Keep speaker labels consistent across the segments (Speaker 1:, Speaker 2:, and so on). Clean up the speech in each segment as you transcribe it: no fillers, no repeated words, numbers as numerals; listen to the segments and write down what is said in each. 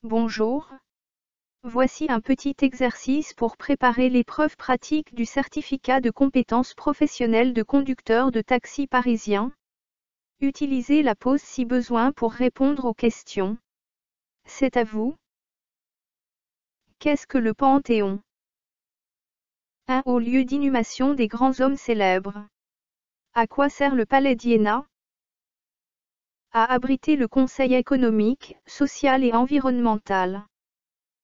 Speaker 1: Bonjour. Voici un petit exercice pour préparer l'épreuve pratique du certificat de compétences professionnelles de conducteur de taxi parisien. Utilisez la pause si besoin pour répondre aux questions. C'est à vous. Qu'est-ce que le Panthéon? Un haut lieu d'inhumation des grands hommes célèbres. À quoi sert le palais d'Iéna? À abriter le Conseil économique, social et environnemental.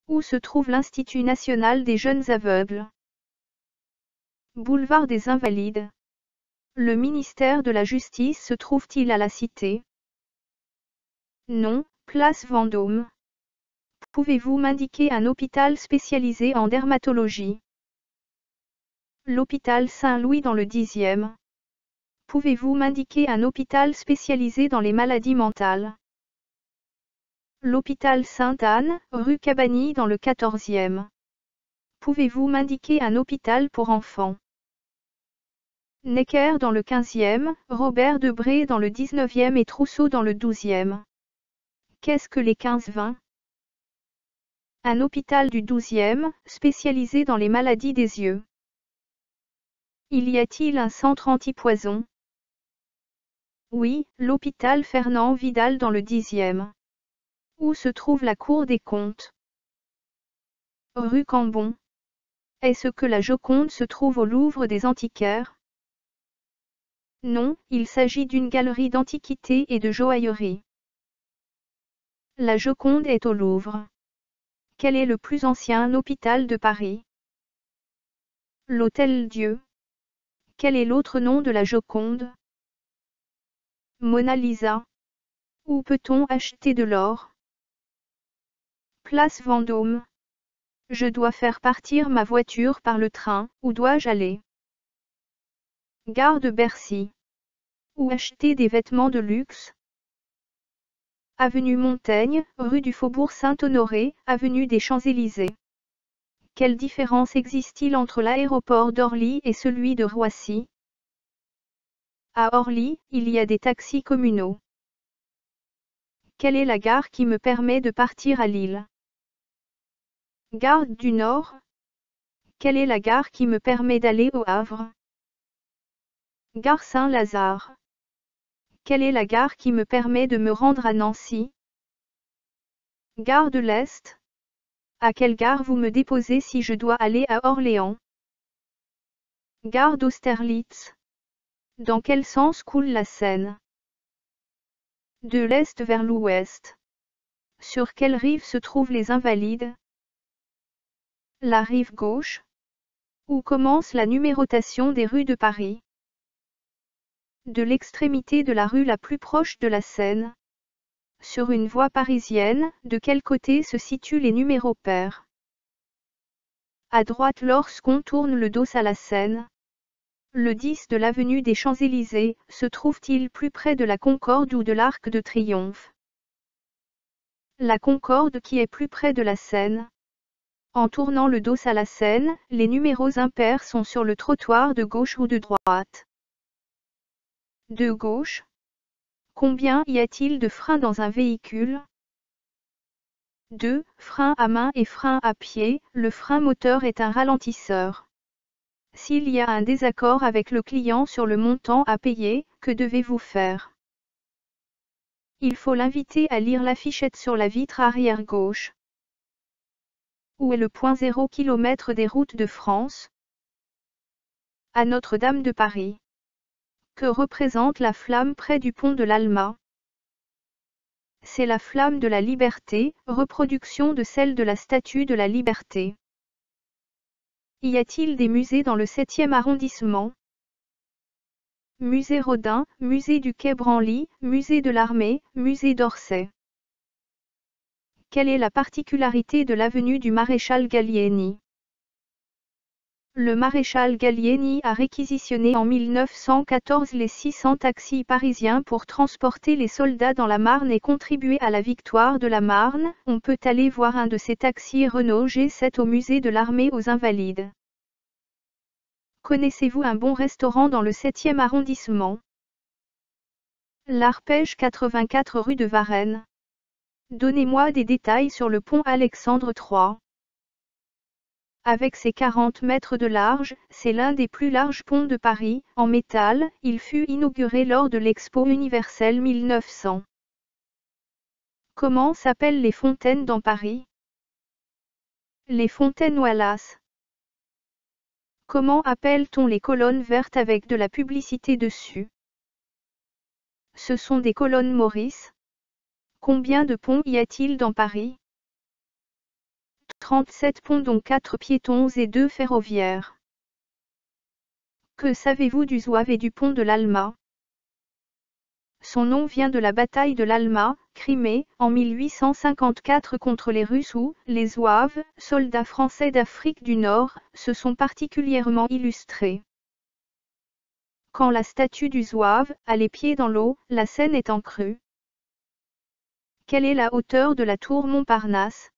Speaker 1: Où se trouve l'Institut national des jeunes aveugles? Boulevard des Invalides. Le ministère de la Justice se trouve-t-il à la Cité? Non, place Vendôme. Pouvez-vous m'indiquer un hôpital spécialisé en dermatologie? L'hôpital Saint-Louis dans le 10e. Pouvez-vous m'indiquer un hôpital spécialisé dans les maladies mentales? L'hôpital Sainte-Anne, rue Cabanilles dans le 14e. Pouvez-vous m'indiquer un hôpital pour enfants? Necker dans le 15e, Robert Debré dans le 19e et Trousseau dans le 12e. Qu'est-ce que les 15-20? Un hôpital du 12e, spécialisé dans les maladies des yeux. Y a-t-il un centre antipoison? Oui, l'hôpital Fernand Vidal dans le 10e. Où se trouve la Cour des comptes? Rue Cambon. Est-ce que la Joconde se trouve au Louvre des Antiquaires? Non, il s'agit d'une galerie d'antiquités et de joaillerie. La Joconde est au Louvre. Quel est le plus ancien hôpital de Paris? L'Hôtel Dieu. Quel est l'autre nom de la Joconde? Mona Lisa. Où peut-on acheter de l'or? Place Vendôme. Je dois faire partir ma voiture par le train, où dois-je aller? Gare de Bercy. Où acheter des vêtements de luxe? Avenue Montaigne, rue du Faubourg Saint-Honoré, avenue des Champs-Élysées. Quelle différence existe-t-il entre l'aéroport d'Orly et celui de Roissy? À Orly, il y a des taxis communaux. Quelle est la gare qui me permet de partir à Lille? Gare du Nord. Quelle est la gare qui me permet d'aller au Havre? Gare Saint-Lazare. Quelle est la gare qui me permet de me rendre à Nancy? Gare de l'Est. À quelle gare vous me déposez si je dois aller à Orléans? Gare d'Austerlitz. Dans quel sens coule la Seine? De l'est vers l'ouest. Sur quelle rive se trouvent les Invalides? La rive gauche. Où commence la numérotation des rues de Paris? De l'extrémité de la rue la plus proche de la Seine. Sur une voie parisienne, de quel côté se situent les numéros pairs? À droite lorsqu'on tourne le dos à la Seine. Le 10 de l'avenue des Champs-Élysées, se trouve-t-il plus près de la Concorde ou de l'Arc de Triomphe? La Concorde qui est plus près de la Seine. En tournant le dos à la Seine, les numéros impairs sont sur le trottoir de gauche ou de droite? De gauche. Combien y a-t-il de freins dans un véhicule? 2. Frein à main et frein à pied, le frein moteur est un ralentisseur. S'il y a un désaccord avec le client sur le montant à payer, que devez-vous faire? Il faut l'inviter à lire l'affichette sur la vitre arrière gauche. Où est le point 0 km des routes de France? À Notre-Dame de Paris. Que représente la flamme près du pont de l'Alma? C'est la flamme de la liberté, reproduction de celle de la Statue de la Liberté. Y a-t-il des musées dans le 7e arrondissement? Musée Rodin, musée du Quai Branly, musée de l'Armée, musée d'Orsay. Quelle est la particularité de l'avenue du Maréchal Gallieni? Le maréchal Gallieni a réquisitionné en 1914 les 600 taxis parisiens pour transporter les soldats dans la Marne et contribuer à la victoire de la Marne. On peut aller voir un de ces taxis Renault G7 au musée de l'Armée aux Invalides. Connaissez-vous un bon restaurant dans le 7e arrondissement? L'Arpège 84 rue de Varennes. Donnez-moi des détails sur le pont Alexandre III. Avec ses 40 mètres de large, c'est l'un des plus larges ponts de Paris, en métal. Il fut inauguré lors de l'Expo universelle 1900. Comment s'appellent les fontaines dans Paris? Les fontaines Wallace. Comment appelle-t-on les colonnes vertes avec de la publicité dessus? Ce sont des colonnes Maurice. Combien de ponts y a-t-il dans Paris? 37 ponts dont 4 piétons et 2 ferroviaires. Que savez-vous du zouave et du pont de l'Alma? Son nom vient de la bataille de l'Alma, Crimée, en 1854 contre les Russes où, les zouaves, soldats français d'Afrique du Nord, se sont particulièrement illustrés. Quand la statue du zouave a les pieds dans l'eau, la scène est en crue. Quelle est la hauteur de la tour Montparnasse?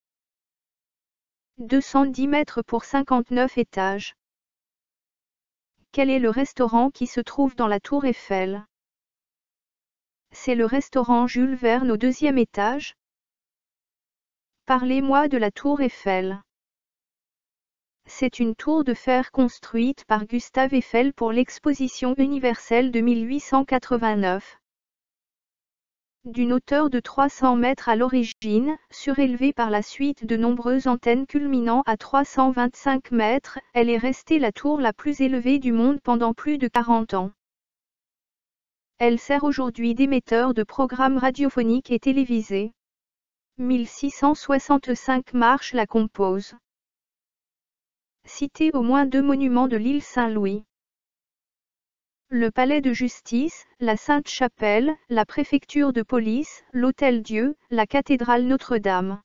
Speaker 1: 210 mètres pour 59 étages. Quel est le restaurant qui se trouve dans la tour Eiffel? C'est le restaurant Jules Verne au 2e étage. Parlez-moi de la tour Eiffel. C'est une tour de fer construite par Gustave Eiffel pour l'exposition universelle de 1889. D'une hauteur de 300 mètres à l'origine, surélevée par la suite de nombreuses antennes culminant à 325 mètres, elle est restée la tour la plus élevée du monde pendant plus de 40 ans. Elle sert aujourd'hui d'émetteur de programmes radiophoniques et télévisés. 1665 marches la composent. Citez au moins 2 monuments de l'île Saint-Louis. Le palais de justice, la Sainte-Chapelle, la préfecture de police, l'Hôtel-Dieu, la cathédrale Notre-Dame.